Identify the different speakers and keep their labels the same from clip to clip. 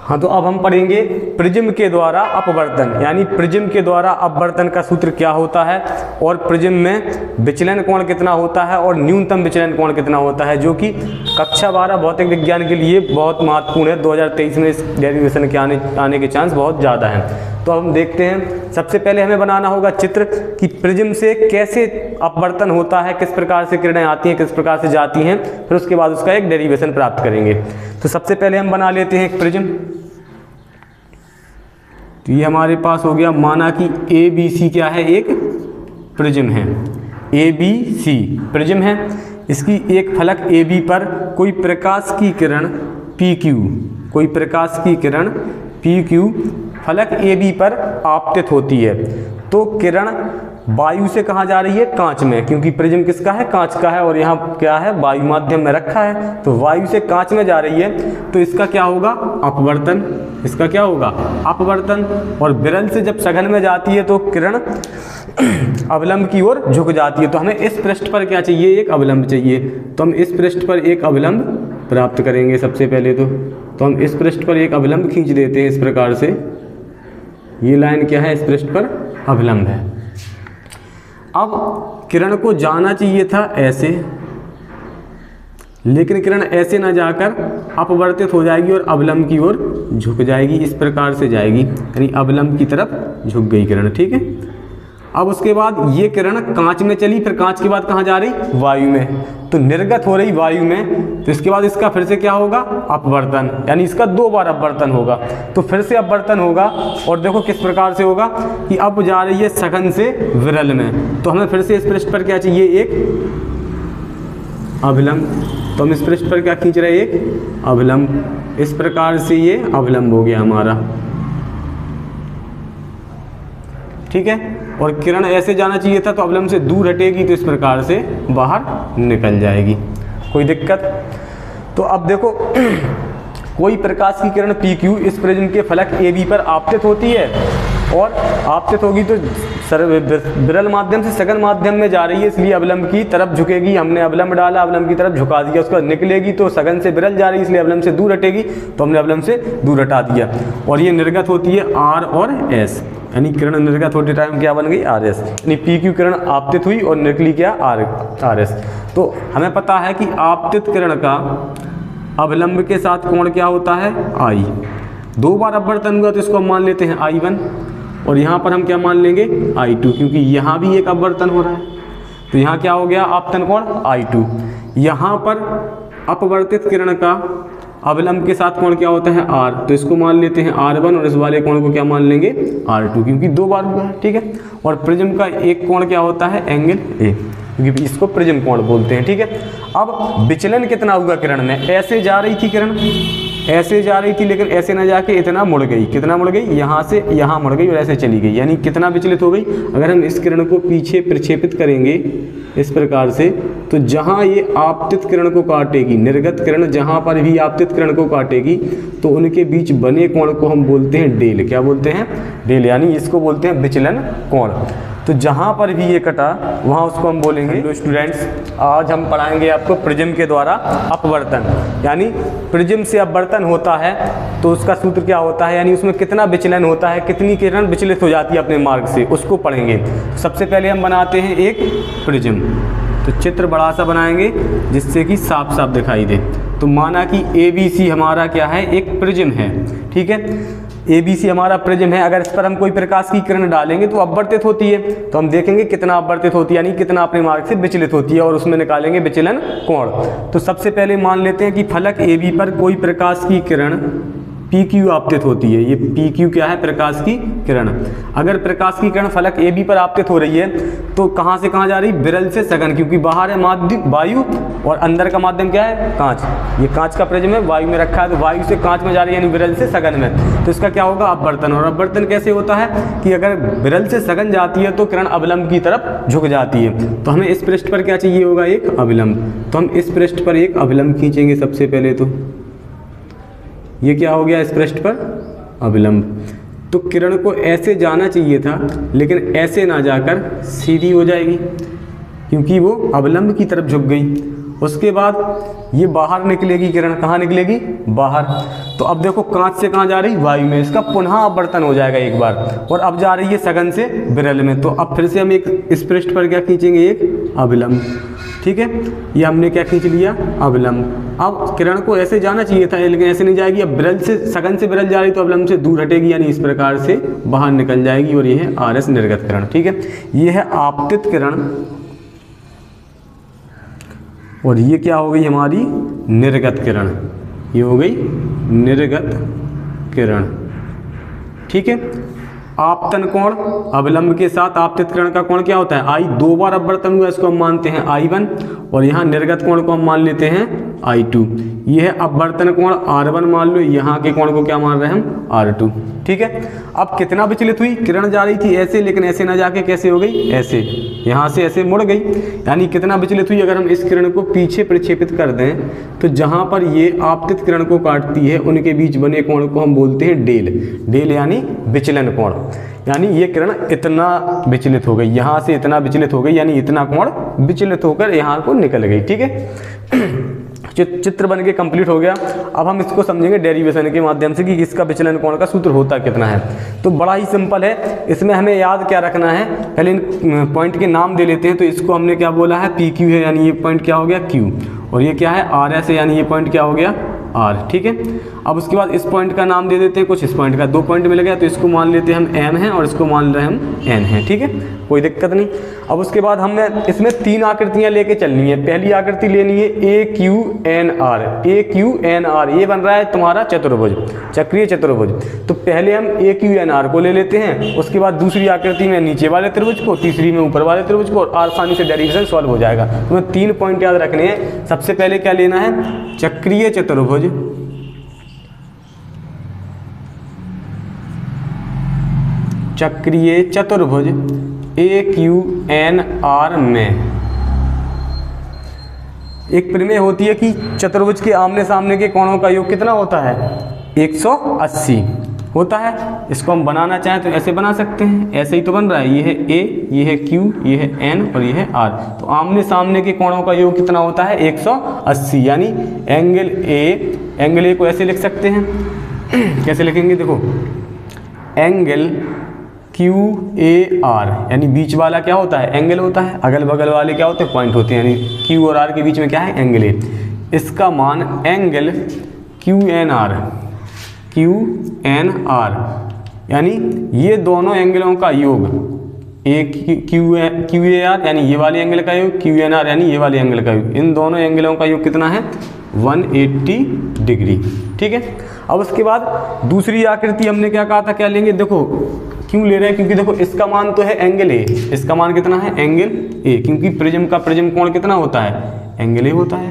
Speaker 1: हाँ, तो अब हम पढ़ेंगे प्रिज्म के द्वारा अपवर्तन, यानी प्रिज्म के द्वारा अपवर्तन का सूत्र क्या होता है और प्रिज्म में विचलन कोण कितना होता है और न्यूनतम विचलन कोण कितना होता है, जो कि कक्षा 12 भौतिक विज्ञान के लिए बहुत महत्वपूर्ण है। 2023 में इस डेरिवेशन के आने के चांस बहुत ज़्यादा हैं। तो हम देखते हैं, सबसे पहले हमें बनाना होगा चित्र कि प्रिज्म से कैसे अपवर्तन होता है, किस प्रकार से किरणें आती हैं, किस प्रकार से जाती हैं, फिर उसके बाद उसका एक डेरिवेशन प्राप्त करेंगे। तो सबसे पहले हम बना लेते हैं एक प्रिज्म। तो ये हमारे पास हो गया, माना कि ABC क्या है, एक प्रिज्म है, ABC प्रिज्म है। इसकी एक फलक AB पर कोई प्रकाश की किरण PQ, कोई प्रकाश की किरण PQ फलक AB पर आपतित होती है। तो किरण वायु से कहाँ जा रही है, कांच में, क्योंकि प्रिज्म किसका है, कांच का है, और यहाँ क्या है, वायु माध्यम में रखा है, तो वायु से कांच में जा रही है। तो इसका क्या होगा, अपवर्तन, इसका क्या होगा, अपवर्तन। और विरल से जब सघन में जाती है तो किरण अवलंब की ओर झुक जाती है। तो हमें इस पृष्ठ पर क्या चाहिए, एक अवलंब चाहिए। तो हम इस पृष्ठ पर एक अवलंब प्राप्त करेंगे सबसे पहले। तो हम इस पृष्ठ पर एक अवलंब खींच देते हैं इस प्रकार से। ये लाइन क्या है, इस पृष्ठ पर अवलंब है। अब किरण को जाना चाहिए था ऐसे, लेकिन किरण ऐसे ना जाकर अपवर्तित हो जाएगी और अवलंब की ओर झुक जाएगी, इस प्रकार से जाएगी, यानी अवलंब की तरफ झुक गई किरण, ठीक है। अब उसके बाद ये किरण कांच में चली, फिर कांच के बाद कहाँ जा रही, वायु में, तो निर्गत हो रही वायु में। तो इसके बाद इसका फिर से क्या होगा, अपवर्तन, यानी इसका 2 बार अपवर्तन होगा। तो फिर से अपवर्तन होगा, और देखो किस प्रकार से होगा कि अब जा रही है सघन से विरल में। तो हमें फिर से इस पृष्ठ पर क्या चाहिए, एक अवलंब। तो हम इस पृष्ठ पर क्या खींच रहे हैं, एक अवलंब। इस प्रकार से ये अवलंब हो गया हमारा, ठीक है। और किरण ऐसे जाना चाहिए था, तो अवलंब से दूर हटेगी, तो इस प्रकार से बाहर निकल जाएगी, कोई दिक्कत। तो अब देखो कोई प्रकाश की किरण PQ इस प्रिज्म के फलक AB पर आपतित होती है, और आपतित होगी तो विरल माध्यम से सघन माध्यम में जा रही है, इसलिए अवलंब की तरफ झुकेगी। हमने अवलंब डाला, अवलंब की तरफ झुका दिया, उसका निकलेगी तो सघन से विरल जा रही है, इसलिए अवलंब से दूर हटेगी, तो हमने अवलंब से दूर हटा दिया। और ये निर्गत होती है R और S, यानी किरण निर्गत होते टाइम क्या बन गई, RS, यानी PQ किरण आपतित हुई और निकली क्या, RS। तो हमें पता है कि आपतित किरण का अवलंब के साथ कोण क्या होता है, I। 2 बार अपवर्तन हुआ तो इसको हम मान लेते हैं I1, और यहाँ पर हम क्या मान लेंगे, I2, क्योंकि यहाँ भी एक अपवर्तन हो रहा है। तो यहाँ क्या हो गया, आपतन कोण I2। यहाँ पर अपवर्तित किरण का अवलंब के साथ कोण क्या होता है, R, तो इसको मान लेते हैं R1, और इस वाले कोण को क्या मान लेंगे, R2, क्योंकि 2 बार हुआ है, ठीक है। और प्रिज्म का एक कोण क्या होता है, एंगल A, क्योंकि इसको प्रिज्म कोण बोलते हैं, ठीक है। अब विचलन कितना हुआ किरण में, ऐसे जा रही थी किरण, ऐसे जा रही थी, लेकिन ऐसे ना जाके इतना मुड़ गई, कितना मुड़ गई, यहाँ से यहाँ मुड़ गई और ऐसे चली गई, यानी कितना विचलित हो गई। अगर हम इस किरण को पीछे प्रक्षेपित करेंगे इस प्रकार से, तो जहाँ ये आपतित किरण को काटेगी, निर्गत किरण जहाँ पर भी आपतित किरण को काटेगी, तो उनके बीच बने कोण को हम बोलते हैं डेल। क्या बोलते हैं, डेल, यानी इसको बोलते हैं विचलन कोण। तो जहाँ पर भी ये कटा वहाँ उसको हम बोलेंगे। तो स्टूडेंट्स, आज हम पढ़ाएंगे आपको प्रिज्म के द्वारा अपवर्तन, यानी प्रिज्म से अपवर्तन होता है तो उसका सूत्र क्या होता है, यानी उसमें कितना विचलन होता है, कितनी किरण विचलित हो जाती है अपने मार्ग से, उसको पढ़ेंगे। सबसे पहले हम बनाते हैं एक प्रिज्म। तो चित्र बड़ा सा बनाएंगे जिससे कि साफ साफ दिखाई दे। तो माना कि ABC हमारा क्या है, एक प्रिज्म है, ठीक है। ABC हमारा प्रिज्म है। अगर इस पर हम कोई प्रकाश की किरण डालेंगे तो अपवर्तित होती है, तो हम देखेंगे कितना अपवर्तित होती है, यानी कितना अपने मार्ग से विचलित होती है, और उसमें निकालेंगे विचलन कोण। तो सबसे पहले मान लेते हैं कि फलक AB पर कोई प्रकाश की किरण PQ आपतित होती है। ये PQ क्या है, प्रकाश की किरण। अगर प्रकाश की किरण फलक AB पर आपतित हो रही है तो कहाँ से कहाँ जा रही, विरल से सघन, क्योंकि बाहर है माध्यम वायु और अंदर का माध्यम क्या है, कांच। ये कांच का प्रिज्म है, वायु में रखा है, तो वायु से कांच में जा रही है, यानी विरल से सघन में। तो इसका क्या होगा, अपवर्तन। और अपवर्तन कैसे होता है कि अगर विरल से सघन जाती है तो किरण अवलंब की तरफ झुक जाती है। तो हमें इस पृष्ठ पर क्या चाहिए होगा, एक अवलंब। तो हम इस पृष्ठ पर एक अवलंब खींचेंगे सबसे पहले। तो ये क्या हो गया, इस पृष्ठ पर अवलंब। तो किरण को ऐसे जाना चाहिए था, लेकिन ऐसे ना जाकर सीधी हो जाएगी, क्योंकि वो अवलंब की तरफ झुक गई। उसके बाद ये बाहर निकलेगी किरण, कहाँ निकलेगी? बाहर। तो अब देखो कांच से कहाँ जा रही? वायु में, इसका पुनः अपवर्तन हो जाएगा एक बार, और अब जा रही है सघन से विरल में। तो अब फिर से हम एक इस पृष्ठ पर क्या खींचेंगे? एक अभिलंब। ठीक है, ये हमने क्या खींच लिया? अभिलंब। अब किरण को ऐसे जाना चाहिए था, लेकिन ऐसे नहीं जाएगी। अब विरल से, सघन से विरल जा रही तो अभिलंब से दूर हटेगी, यानी इस प्रकार से बाहर निकल जाएगी, और ये है RS निर्गत किरण। ठीक है, ये है आपतित किरण, और ये क्या हो गई हमारी? निर्गत किरण। ये हो गई निर्गत किरण। ठीक है, आपतन कोण अविलंब के साथ आपतित किरण का कोण क्या होता है? I। 2 बार अपवर्तन हुआ, इसको हम मानते हैं I1, और यहाँ निर्गत कोण को हम मान लेते हैं I2। ये है अपवर्तन कोण R1 मान लो, यहाँ के कोण को क्या मान रहे हैं हम? R2। ठीक है, अब कितना विचलित हुई? किरण जा रही थी ऐसे, लेकिन ऐसे ना जाके कैसे हो गई? ऐसे, यहाँ से ऐसे मुड़ गई, यानी कितना विचलित हुई? अगर हम इस किरण को पीछे प्रक्षेपित कर दें तो जहाँ पर ये आपतित किरण को काटती है उनके बीच बने कोण को हम बोलते हैं डेल। डेल यानी विचलन कोण, यानी ये किरण इतना विचलित हो गई, यहाँ से इतना विचलित हो गई, यानी इतना कोण विचलित होकर यहाँ को निकल गई। ठीक है, चित्र बन के कंप्लीट हो गया। अब हम इसको समझेंगे डेरिवेशन के माध्यम से कि इसका विचलन कोण का सूत्र होता कितना है। तो बड़ा ही सिंपल है, इसमें हमें याद क्या रखना है? पहले इन पॉइंट के नाम दे लेते हैं। तो इसको हमने क्या बोला है? PQ है, यानी ये पॉइंट क्या हो गया? Q, और ये क्या है? RS है, यानी ये पॉइंट क्या हो गया? R। ठीक है, अब उसके बाद इस पॉइंट का नाम दे देते हैं कुछ, इस पॉइंट का 2 पॉइंट मिल गया, तो इसको मान लेते हैं हम M है, और इसको मान रहे हैं हम N है। ठीक है, कोई दिक्कत नहीं। अब उसके बाद हमें इसमें 3 आकृतियां लेके चलनी है। पहली आकृति लेनी है AQNR। AQNR ये बन रहा है तुम्हारा चतुर्भुज, चक्रीय चतुर्भुज। तो पहले हम AQNR को ले लेते हैं, उसके बाद दूसरी आकृति में नीचे वाले त्रिभुज को, तीसरी में ऊपर वाले त्रिभुज को, और आसानी से डेरिवेशन सॉल्व हो जाएगा। तुम्हें 3 पॉइंट याद रखने हैं। सबसे पहले क्या लेना है? चक्रीय चतुर्भुज, चक्रीय चतुर्भुज AQNR में एक प्रमेय होती है कि चतुर्भुज के आमने सामने के कोणों का योग कितना होता है? 180 होता है। इसको हम बनाना चाहें तो ऐसे बना सकते हैं, ऐसे ही तो बन रहा है। ये है A, ये है Q, ये है N, और ये है R। तो आमने सामने के कोणों का योग कितना होता है? 180, यानी एंगल A को ऐसे लिख सकते हैं। कैसे लिखेंगे? देखो, एंगल QAR, यानी बीच वाला क्या होता है? एंगल होता है। अगल बगल वाले क्या होते हैं? पॉइंट होते हैं, यानी Q और R के बीच में क्या है? Angle A। इसका मान एंगल QNR, यानी ये दोनों एंगलों का योग, एक QAR यानी ये वाले एंगल का योग, QNR यानी ये वाले एंगल का योग, इन दोनों एंगलों का योग कितना है? 180 डिग्री। ठीक है, अब उसके बाद दूसरी आकृति हमने क्या कहा था? क्या लेंगे? देखो, क्यों ले रहे हैं? क्योंकि देखो इसका मान तो है एंगल A, इसका मान कितना है? एंगल A, क्योंकि प्रिज्म का प्रिज्म कोण कितना होता है? एंगल A होता है।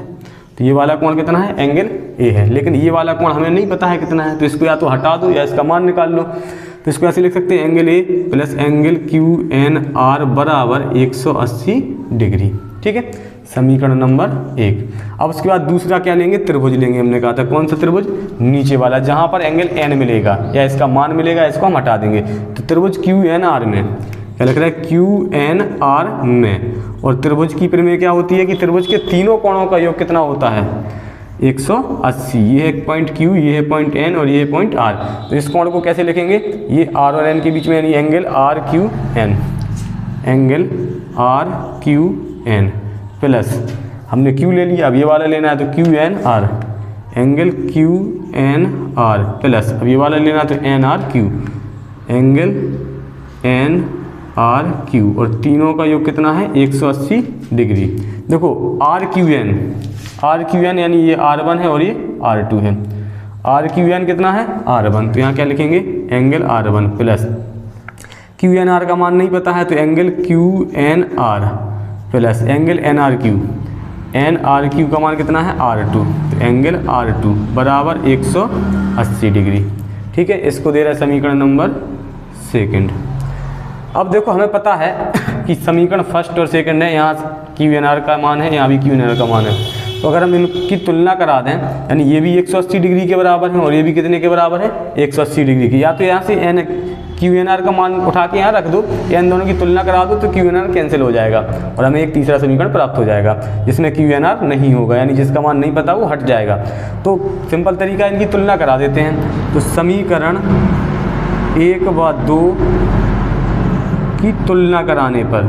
Speaker 1: तो ये वाला कोण कितना है? एंगल A है, लेकिन ये वाला कोण हमें नहीं पता है कितना है, तो इसको या तो हटा दो या इसका मान निकाल लो। तो इसको ऐसे लिख सकते हैं, angle A plus angle QNR बराबर 180 डिग्री। ठीक है, समीकरण नंबर 1। अब उसके बाद दूसरा क्या लेंगे? त्रिभुज लेंगे। हमने कहा था कौन सा त्रिभुज? नीचे वाला, जहाँ पर एंगल N मिलेगा या इसका मान मिलेगा, इसको हम हटा देंगे। तो त्रिभुज QNR में क्या लिख रहा है? QNR में। और त्रिभुज की प्रमेय क्या होती है कि त्रिभुज के तीनों कोणों का योग कितना होता है? 180। ये है पॉइंट Q, ये है पॉइंट N, और ये है पॉइंट R। तो इस कोण को कैसे लिखेंगे? ये R और N के बीच में, यानी angle RQN, angle RQN plus हमने Q ले लिया, अब ये वाला लेना है तो QNR, एंगल QNR प्लस अब ये वाला लेना है तो NRQ, एंगल NRQ, और तीनों का योग कितना है? 180 डिग्री। देखो RQN यानी ये R1 है और ये R2 है। RQN कितना है? R1, तो यहाँ क्या लिखेंगे? एंगल R1 प्लस QNR का मान नहीं पता है तो angle QNR plus angle NRQ का मान कितना है? R2, तो एंगल R2 बराबर 180 डिग्री। ठीक है, इसको दे रहा है समीकरण नंबर 2। अब देखो हमें पता है कि समीकरण फर्स्ट और सेकंड है, यहाँ QNR का मान है, यहाँ भी QNR का मान है। तो अगर हम इनकी तुलना करा दें, यानी ये भी 180 डिग्री के बराबर है और ये भी कितने के बराबर है? 180 डिग्री की। या तो यहाँ से क्यू एन आर का मान उठा के यहाँ रख दो या इन दोनों की तुलना करा दो तो क्यू एन आर कैंसिल हो जाएगा और हमें एक तीसरा समीकरण प्राप्त हो जाएगा जिसमें क्यू एन आर नहीं होगा, यानी जिसका मान नहीं पता वो हट जाएगा। तो सिंपल तरीका इनकी तुलना करा देते हैं। तो समीकरण 1 व 2 की तुलना कराने पर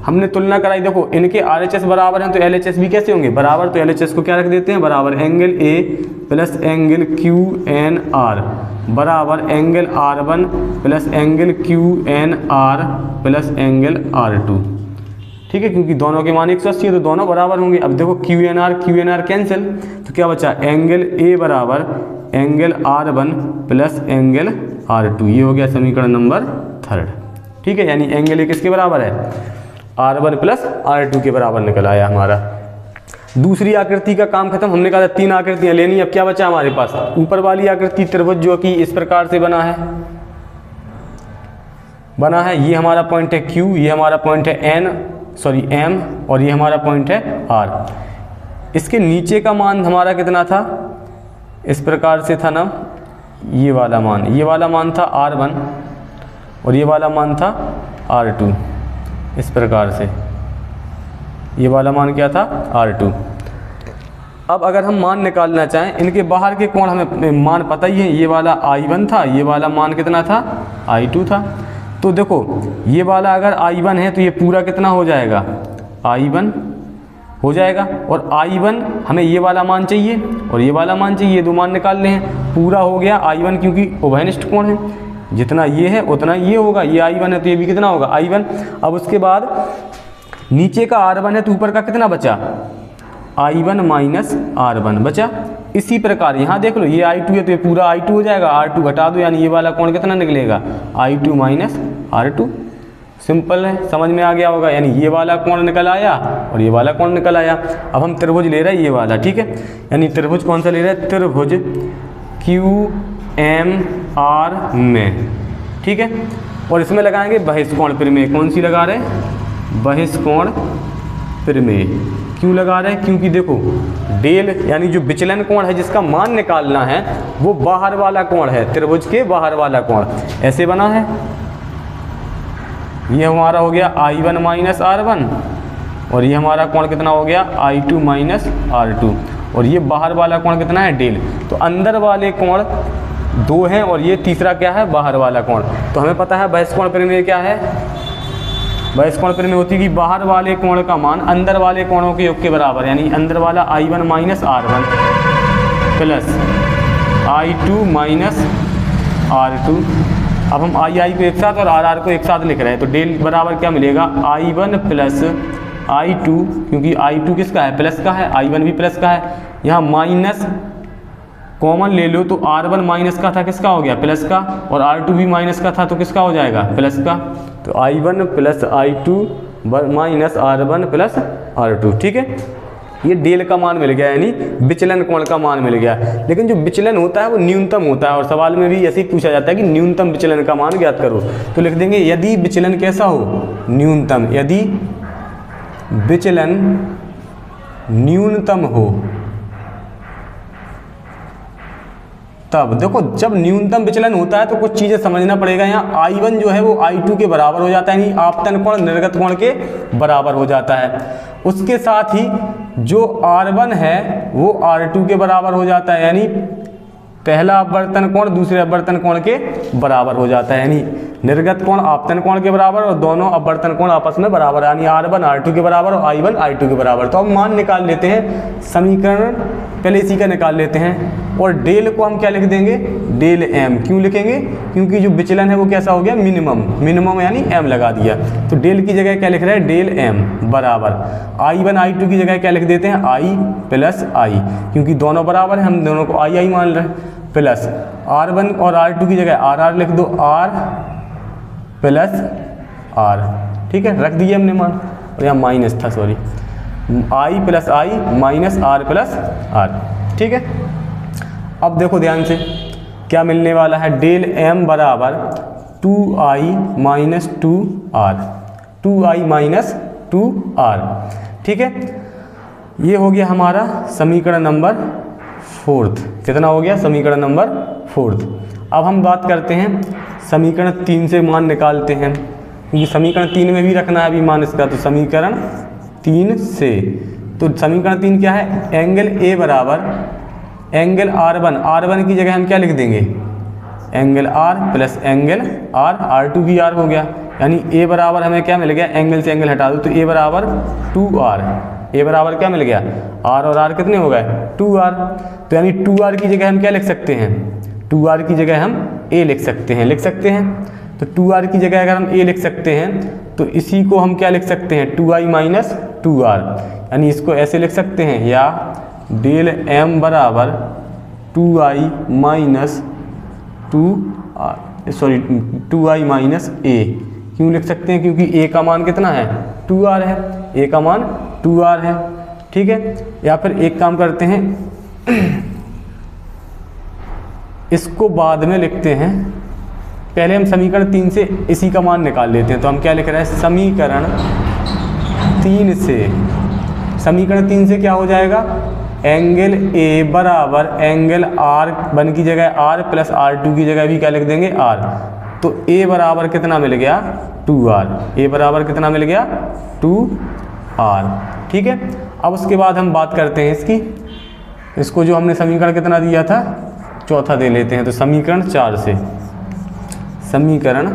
Speaker 1: हमने तुलना कराई। देखो इनके RHS बराबर हैं तो LHS भी कैसे होंगे बराबर, तो LHS को क्या रख देते हैं बराबर angle A plus angle QNR बराबर angle R1 plus angle QNR plus angle R2। ठीक है, क्योंकि दोनों के मान 180 है तो दोनों बराबर होंगे। अब देखो QNR कैंसिल, तो क्या बचा एंगल A बराबर angle R1 plus angle R2। ये हो गया समीकरण नंबर 3। ठीक है, यानी एंगल A किसके बराबर है R1 प्लस R2 के बराबर निकल आया हमारा। दूसरी आकृति का काम खत्म। हमने कहा था 3 आकृतियां लेनी। अब क्या बचा हमारे पास, ऊपर वाली आकृति त्रिभुज जो कि इस प्रकार से बना है, ये हमारा पॉइंट है Q, ये हमारा पॉइंट है M और ये हमारा पॉइंट है R। इसके नीचे का मान हमारा कितना था, इस प्रकार से था ना, ये वाला मान था R1 और ये वाला मान था R2। इस प्रकार से ये वाला मान क्या था R2। अब अगर हम मान निकालना चाहें, इनके बाहर के कोण हमें मान पता ही है, ये वाला I1 था, ये वाला मान कितना था I2 था। तो देखो ये वाला अगर I1 है तो ये पूरा कितना हो जाएगा I1 हो जाएगा और I1 हमें ये वाला मान चाहिए और ये वाला मान चाहिए, ये 2 मान निकालने हैं। पूरा हो गया I1 क्योंकि उभयनिष्ठ कोण है, जितना ये है उतना ये होगा। ये I1 है तो ये भी कितना होगा I1। अब उसके बाद नीचे का R1 है तो ऊपर का कितना बचा I1 माइनस R1 बचा। इसी प्रकार यहाँ देख लो, ये I2 है तो ये पूरा I2 हो जाएगा, R2 घटा दो यानी ये वाला कोण कितना निकलेगा I2 माइनस R2। सिंपल है, समझ में आ गया होगा। यानी ये वाला कोण निकल आया और ये वाला कोण निकल आया। अब हम त्रिभुज ले रहे हैं ये वाला, ठीक है, यानी त्रिभुज कौन सा ले रहे हैं, त्रिभुज QMR में, ठीक है। और इसमें लगाएंगे बहिष्कोण प्रमेय। कौन सी लगा रहे हैं, बहिष्कोण प्रमेय। क्यों लगा रहे हैं, क्योंकि देखो डेल यानी जो विचलन कोण है जिसका मान निकालना है वो बाहर वाला कोण है, त्रिभुज के बाहर वाला कोण ऐसे बना है। ये हमारा हो गया I1 माइनस R1 और ये हमारा कोण कितना हो गया I2 माइनस R2 और ये बाहर वाला कोण कितना है डेल। तो अंदर वाले कोण 2 हैं और ये तीसरा क्या है बाहर वाला कोण। तो हमें पता है बहिष्कोण प्रमेय क्या है, बहिष्कोण प्रमेय होती है कि बाहर वाले कोण का मान अंदर वाले कोणों के योग के बराबर, यानी अंदर वाला I1 minus R1 plus I2 minus R2। अब हम I को एक साथ और RR को एक साथ लिख रहे हैं तो डेल बराबर क्या मिलेगा I1 प्लस I2, क्योंकि I2 किसका है प्लस का है, I1 भी प्लस का है। यहाँ माइनस कॉमन ले लो तो R1 माइनस का था किसका हो गया प्लस का, और R2 भी माइनस का था तो किसका हो जाएगा प्लस का। तो I1 plus I2 minus R1 plus R2, ठीक है। ये डेल का मान मिल गया, यानी विचलन कोण का मान मिल गया। लेकिन जो विचलन होता है वो न्यूनतम होता है और सवाल में भी ऐसे ही पूछा जाता है कि न्यूनतम विचलन का मान ज्ञात करो। तो लिख देंगे यदि विचलन कैसा हो न्यूनतम, यदि विचलन न्यूनतम हो तब। देखो जब न्यूनतम विचलन होता है तो कुछ चीज़ें समझना पड़ेगा। यहाँ I1 जो है वो I2 के बराबर हो जाता है, यानी आपतन कोण निर्गत कोण के बराबर हो जाता है। उसके साथ ही जो R1 है वो R2 के बराबर हो जाता है, यानी पहला अपवर्तन कोण दूसरे अपवर्तन कोण के बराबर हो जाता है, यानी निर्गत कोण आपतन कोण के बराबर और दोनों अपवर्तन कोण आपस में बराबर, यानी R1 R2 के बराबर और I1 I2 के बराबर। तो अब मान निकाल लेते हैं, समीकरण पहले इसी का निकाल लेते हैं। और डेल को हम क्या लिख देंगे डेल M। क्यों लिखेंगे, क्योंकि जो विचलन है वो कैसा हो गया मिनिमम, यानी M लगा दिया। तो डेल की जगह क्या लिख रहे हैं डेल M बराबर I1 I2 की जगह क्या लिख देते हैं I प्लस I, क्योंकि दोनों बराबर है हम दोनों को I मान रहे हैं, प्लस R1 और R2 की जगह RR लिख दो R प्लस R, ठीक है, रख दिए हमने मान। और यहाँ माइनस था, sorry, I plus I minus R plus R, ठीक है। अब देखो ध्यान से क्या मिलने वाला है, डेल M बराबर 2I minus 2R, 2I minus 2R, ठीक है। ये हो गया हमारा समीकरण नंबर फोर्थ। कितना हो गया? समीकरण नंबर फोर्थ। अब हम बात करते हैं समीकरण 3 से मान निकालते हैं, क्योंकि समीकरण 3 में भी रखना है अभी मान इसका। तो समीकरण 3 से, तो समीकरण 3 क्या है? एंगल ए बराबर एंगल R1 की जगह हम क्या लिख देंगे? Angle R plus angle R2 भी R हो गया, यानी ए बराबर हमें क्या मिल गया? एंगल से एंगल हटा दो तो ए बराबर 2R। ए बराबर क्या मिल गया? R और R कितने हो गए? 2R। तो यानी 2R की जगह हम क्या लिख सकते हैं? 2R की जगह हम A लिख सकते हैं, लिख सकते हैं। तो 2R की जगह अगर हम A लिख सकते हैं तो इसी को हम क्या लिख सकते हैं? 2I माइनस 2R, यानी इसको ऐसे लिख सकते हैं, या डेल M बराबर 2I minus 2I minus A। क्यों लिख सकते हैं? क्योंकि A का मान कितना है? 2R है। A का मान 2R है, ठीक है। या फिर एक काम करते हैं, इसको बाद में लिखते हैं, पहले हम समीकरण 3 से इसी का मान निकाल लेते हैं। तो हम क्या लिख रहे हैं? समीकरण 3 से, समीकरण 3 से क्या हो जाएगा? एंगल ए बराबर एंगल R1 की जगह R प्लस R2 की जगह भी क्या लिख देंगे? R। तो A बराबर कितना मिल गया? 2R। A बराबर कितना मिल गया? 2R, ठीक है। अब उसके बाद हम बात करते हैं इसको जो हमने समीकरण कितना दिया था? चौथा दे लेते हैं। तो समीकरण 4 से, समीकरण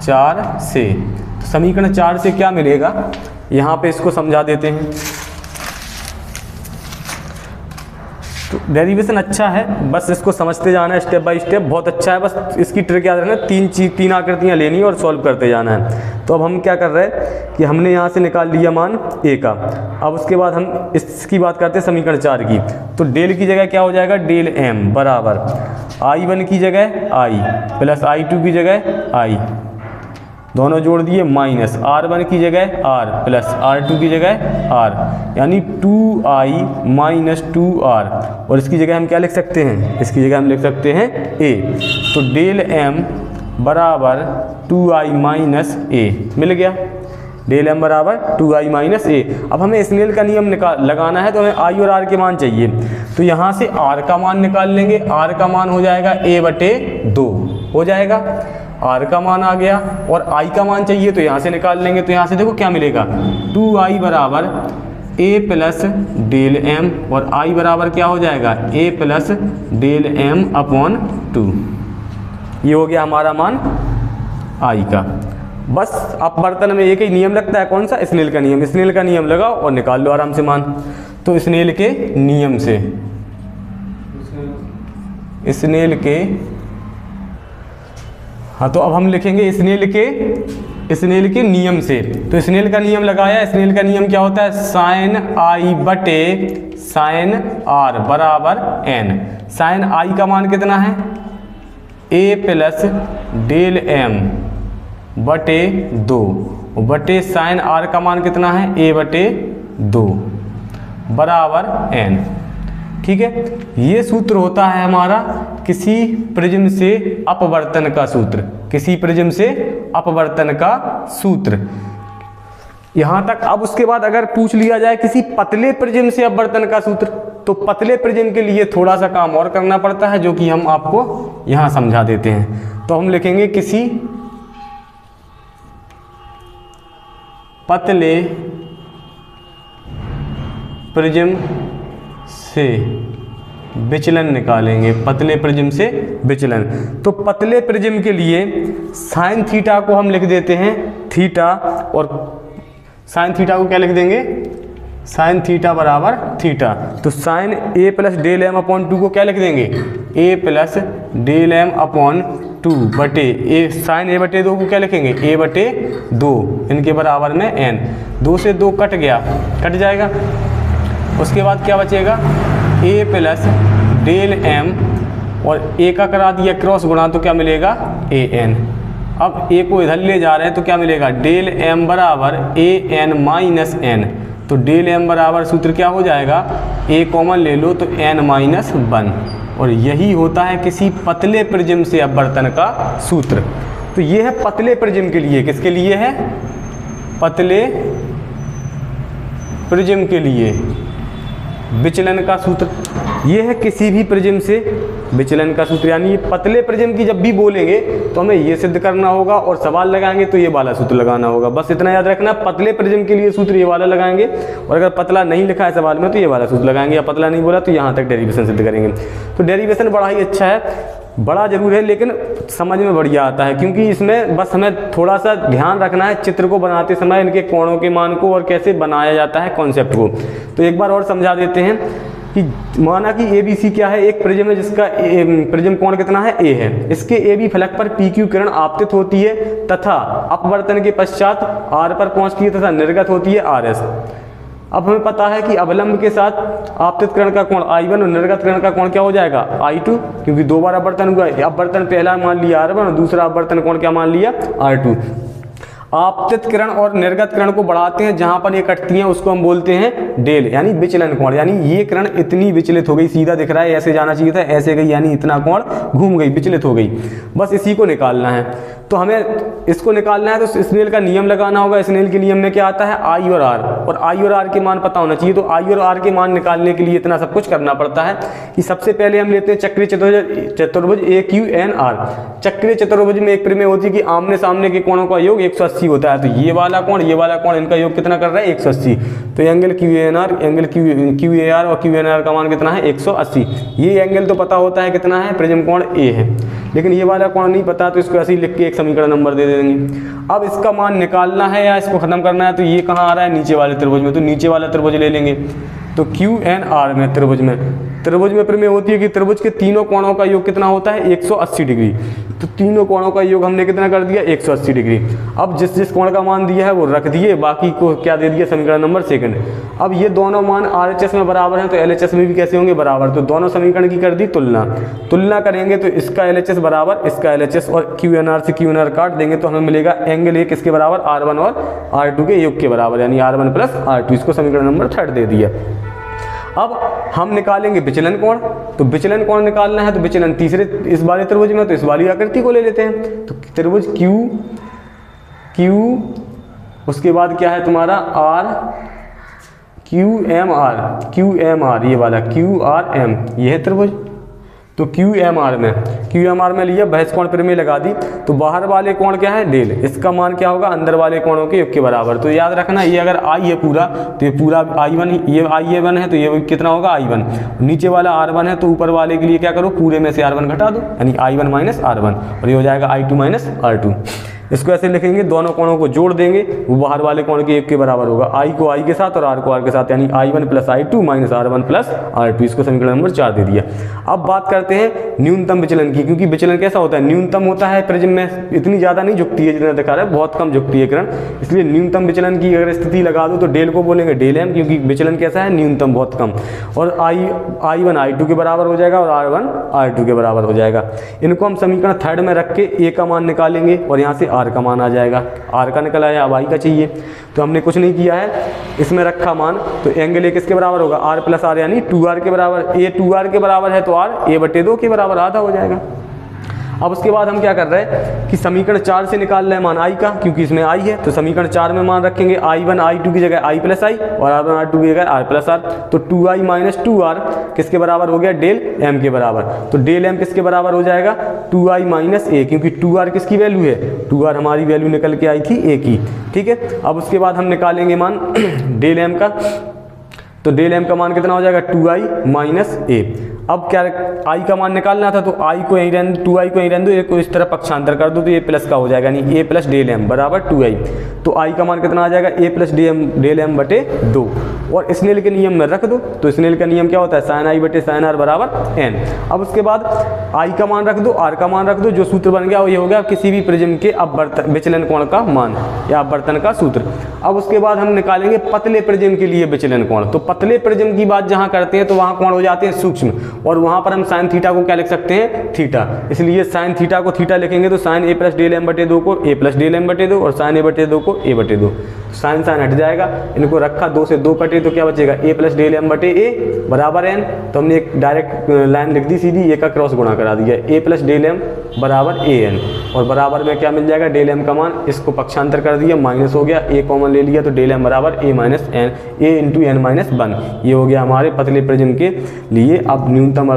Speaker 1: 4 से, तो समीकरण 4 से क्या मिलेगा? यहाँ पे इसको समझा देते हैं। तो डेरिवेशन अच्छा है, बस इसको समझते जाना है स्टेप बाय स्टेप, बहुत अच्छा है। बस इसकी ट्रिक याद रखना, तीन आकृतियाँ लेनी है और सॉल्व करते जाना है। तो अब हम क्या कर रहे हैं कि हमने यहाँ से निकाल लिया मान ए का। अब उसके बाद हम इसकी बात करते हैं समीकरण 4 की। तो डेल की जगह क्या हो जाएगा? डेल M बराबर I1 की जगह I प्लस I2 की जगह I, दोनों जोड़ दिए, माइनस R1 की जगह R प्लस R2 की जगह R, यानी 2I माइनस 2R। और इसकी जगह हम क्या लिख सकते हैं? इसकी जगह हम लिख सकते हैं A। तो डेल M बराबर 2I माइनस A मिल गया। डेल M बराबर 2I माइनस A। अब हमें स्नेल का नियम लगाना है, तो हमें I और R के मान चाहिए। तो यहाँ से R का मान निकाल लेंगे। R का मान हो जाएगा A/2 हो जाएगा, R का मान आ गया। और I का मान चाहिए तो यहाँ से निकाल लेंगे। तो यहाँ से देखो क्या मिलेगा? 2I बराबर A प्लस डेल M, और I बराबर क्या हो जाएगा? A plus del M upon 2। ये हो गया हमारा मान I का। बस अपवर्तन में एक ही नियम लगता है, कौन सा? स्नेल का नियम। स्नेल का नियम लगाओ और निकाल लो आराम से मान। तो स्नेल के नियम से, स्नेल के, हाँ, तो अब हम लिखेंगे स्नेल के नियम से। तो स्नेल का नियम लगाया। स्नेल का नियम क्या होता है? साइन I बटे साइन R बराबर N। साइन I का मान कितना है? A प्लस डेल M बटे 2 बटे साइन R का मान कितना है? A/2 बराबर N, ठीक है। ये सूत्र होता है हमारा किसी प्रिज्म से अपवर्तन का सूत्र, किसी प्रिज्म से अपवर्तन का सूत्र। यहाँ तक। अब उसके बाद अगर पूछ लिया जाए किसी पतले प्रिज्म से अपवर्तन का सूत्र, तो पतले प्रिज्म के लिए थोड़ा सा काम और करना पड़ता है, जो कि हम आपको यहाँ समझा देते हैं। तो हम लिखेंगे किसी पतले प्रिज्म से विचलन निकालेंगे, पतले प्रिज्म से विचलन। तो पतले प्रिज्म के लिए साइन थीटा को हम लिख देते हैं थीटा, और साइन थीटा को क्या लिख देंगे? साइन थीटा बराबर थीटा। तो sine A plus del M upon 2 को क्या लिख देंगे? A plus del M upon 2 बटे A, साइन A/2 को क्या लिखेंगे? A/2, इनके बराबर में N। 2 से 2 कट गया, कट जाएगा। उसके बाद क्या बचेगा? A प्लस डेल M, और A का करा दिया क्रॉस गुणा, तो क्या मिलेगा? AN। अब A को इधर ले जा रहे हैं तो क्या मिलेगा? डेल M बराबर AN माइनस N। तो डेल M बराबर सूत्र क्या हो जाएगा? A कॉमन ले लो तो N-1। और यही होता है किसी पतले प्रिज्म से अपवर्तन का सूत्र। तो ये है पतले प्रिज्म के लिए। किसके लिए है? पतले प्रिज्म के लिए। विचलन का सूत्र, ये है किसी भी प्रिज्म से विचलन का सूत्र। यानी ये पतले प्रिज्म की जब भी बोलेंगे तो हमें ये सिद्ध करना होगा और सवाल लगाएंगे तो ये वाला सूत्र लगाना होगा। बस इतना याद रखना, पतले प्रिज्म के लिए सूत्र ये वाला लगाएंगे और अगर पतला नहीं लिखा है सवाल में तो ये वाला सूत्र लगाएंगे, या पतला नहीं बोला तो यहाँ तक डेरिवेशन सिद्ध करेंगे। तो डेरिवेशन बड़ा ही अच्छा है, बड़ा जरूर है लेकिन समझ में बढ़िया आता है, क्योंकि इसमें बस हमें थोड़ा सा ध्यान रखना है चित्र को बनाते समय इनके कोणों के मान को और कैसे बनाया जाता है कॉन्सेप्ट को। तो एक बार और समझा देते हैं कि माना कि ABC क्या है, एक प्रिज्म है जिसका प्रिज्म कोण कितना है, A है। इसके AB फलक पर PQ किरण आपतित होती है तथा अपवर्तन के पश्चात R पर पहुंचती है तथा निर्गत होती है RS। अब हमें पता है कि अवलंब के साथ आपतित किरण का कोण I1 और निर्गत किरण का कोण क्या हो जाएगा I2, क्योंकि दो बार अपवर्तन हुआ है। अपवर्तन पहला मान लिया R1 और दूसरा अपवर्तन कोण क्या मान लिया R2। आपतित किरण और निर्गत किरण को बढ़ाते हैं, जहां पर ये कटती हैं उसको हम बोलते हैं डेल, यानी विचलन कोण। यानी ये किरण इतनी विचलित हो गई, सीधा दिख रहा है ऐसे जाना चाहिए था, ऐसे गई यानी इतना कोण घूम गई, विचलित हो गई। बस इसी को निकालना है। तो हमें इसको निकालना है तो स्नेल का नियम लगाना होगा। स्नेल के नियम में क्या आता है, I और R, और I और R के मान पता होना चाहिए। तो I और R के मान निकालने के लिए इतना सब कुछ करना पड़ता है कि सबसे पहले हम लेते हैं चक्रीय चतुर्भुज AQNR। चक्रीय चतुर्भुज में एक प्रमेय होती है कि आमने सामने के कोणों का योग 180 होता है। तो ये वाला कोण इनका योग कितना कर रहा है, 180। तो एंगल QAR, एंगल QAR और QNR का मान कितना है, 180। ये एंगल तो पता होता है कितना है, प्रिज्म कोण A है, लेकिन ये वाला कोण नहीं पता, तो इसको ऐसे ही लिख के एक समीकरण नंबर दे देंगे। अब इसका मान निकालना है या इसको खत्म करना है, तो ये कहाँ आ रहा है, नीचे वाले त्रिभुज में। तो नीचे वाला त्रिभुज ले लेंगे। तो QNR में त्रिभुज में प्रमेय होती है कि त्रिभुज के तीनों कोणों का योग कितना होता है, 180 डिग्री। तो तीनों कोणों का योग हमने कितना कर दिया, 180 डिग्री। अब जिस जिस कोण का मान दिया है वो रख दिए, बाकी को क्या दे दिया, समीकरण नंबर सेकंड। अब ये दोनों मान RHS में बराबर हैं तो LHS में भी कैसे होंगे, बराबर। तो दोनों समीकरण की कर दी तुलना करेंगे तो इसका LHS बराबर इसका LHS और QNR से QNR काट देंगे तो हमें मिलेगा एंगल A किसके बराबर, R1 और R2 के योग के बराबर, यानी R1 प्लस R2। इसको समीकरण नंबर थर्ड दे दिया। अब हम निकालेंगे विचलन कोण। तो विचलन कोण निकालना है तो विचलन तीसरे इस वाले त्रिभुज में, तो इस वाली आकृति को ले लेते हैं। तो त्रिभुज Q, उसके बाद क्या है तुम्हारा R, QMR, ये वाला QRM, ये है त्रिभुज। तो QMR में लिया, बहस कोण प्रमेय लगा दी। तो बाहर वाले कोण क्या है, डेल, इसका मान क्या होगा, अंदर वाले कोणों के योग के बराबर। तो याद रखना, ये अगर I है पूरा तो ये पूरा I1, ये I1 है तो ये कितना होगा, I1। नीचे वाला R1 है तो ऊपर वाले के लिए क्या करो, पूरे में से R1 घटा दो, यानी I1 माइनस R1, और ये हो जाएगा I2 माइनस R2। इसको ऐसे लिखेंगे, दोनों कोणों को जोड़ देंगे, वो बाहर वाले कोण के एक के बराबर होगा, I को I के साथ और R को R के साथ, यानी I1 plus I2 minus R1 plus R2। इसको समीकरण नंबर 4 दे दिया। अब बात करते हैं न्यूनतम विचलन की, क्योंकि विचलन कैसा होता है, न्यूनतम होता है प्रिज्म में, इतनी ज़्यादा नहीं झुकती है जितना दिखा रहा है, बहुत कम झुकती है किरण। इसलिए न्यूनतम विचलन की अगर स्थिति लगा दो तो डेल को बोलेंगे डेल M, क्योंकि विचलन कैसा है, न्यूनतम, बहुत कम। और I1 I2 के बराबर हो जाएगा और R1 R2 के बराबर हो जाएगा। इनको हम समीकरण थर्ड में रख के A का मान निकालेंगे और यहाँ से R का मान आ जाएगा। R का निकल आया, अब I का चाहिए। तो हमने कुछ नहीं किया है, इसमें रखा मान। तो एंगल A किसके बराबर होगा, R प्लस R, यानी 2R के बराबर। A 2R के बराबर है तो R A/2 के बराबर, आधा हो जाएगा। अब उसके बाद हम क्या कर रहे हैं कि समीकरण 4 से निकाल रहे हैं मान I का, क्योंकि इसमें I है। तो समीकरण 4 में मान रखेंगे I1 I2 की जगह I प्लस I और R1 R2 की जगह R प्लस R। तो 2I माइनस 2R किसके बराबर हो गया, डेल M के बराबर। तो डेल M किसके बराबर हो जाएगा, 2I माइनस A, क्योंकि 2R किसकी वैल्यू है, 2R हमारी वैल्यू निकल के आई थी A की, ठीक है। अब उसके बाद हम निकालेंगे मान डेल M का। तो डेल M का मान कितना हो जाएगा, 2I माइनस A। अब क्या I का मान निकालना था, तो I को यहीं रहने, 2I को यहीं रहने दो, एक को इस तरफ पक्षांतर कर दो तो ये प्लस का हो जाएगा, यानी A प्लस डेल M बराबर 2I। तो I का मान कितना आ जाएगा, A प्लस डेल M बटे 2। और स्नेल के नियम में रख दो। तो स्नेल का नियम क्या होता है, साइन I बटे साइन R बराबर N। अब उसके बाद I का मान रख दो, R का मान रख दो। जो सूत्र बन गया वो ये हो गया किसी भी प्रिज्म के अपवर्तन विचलन कोण का मान या अपवर्तन का सूत्र। अब उसके बाद हम निकालेंगे पतले प्रिज्म के लिए विचलन कोण। तो पतले प्रिज्म की बात जहाँ करते हैं तो वहाँ कोण हो जाते हैं सूक्ष्म, और वहाँ पर हम साइन थीटा को क्या लिख सकते हैं, थीटा। इसलिए साइन थीटा को थीटा लिखेंगे तो sine A plus del M बटे 2 को A प्लस डेल M बटे 2 और साइन A बटे 2 को A बटे 2। साइन साइन हट जाएगा, इनको रखा 2 से 2 कटे तो क्या बचेगा a प्लस डेल m बटे a बराबर n। तो हमने एक डायरेक्ट लाइन लिख दी सीधी, a का क्रॉस गुणा करा दिया, a प्लस डेल m बराबर a n, और बराबर में क्या मिल जाएगा डेल m का मान, इसको पक्षांतर कर दिया माइनस हो गया, a कॉमन ले लिया तो डेल m बराबर a minus n, a into n minus 1। ये हो गया हमारे पतले प्रिज्म के लिए अब न्यूनतम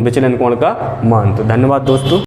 Speaker 1: विचलन कोण का मान। तो धन्यवाद दोस्तों।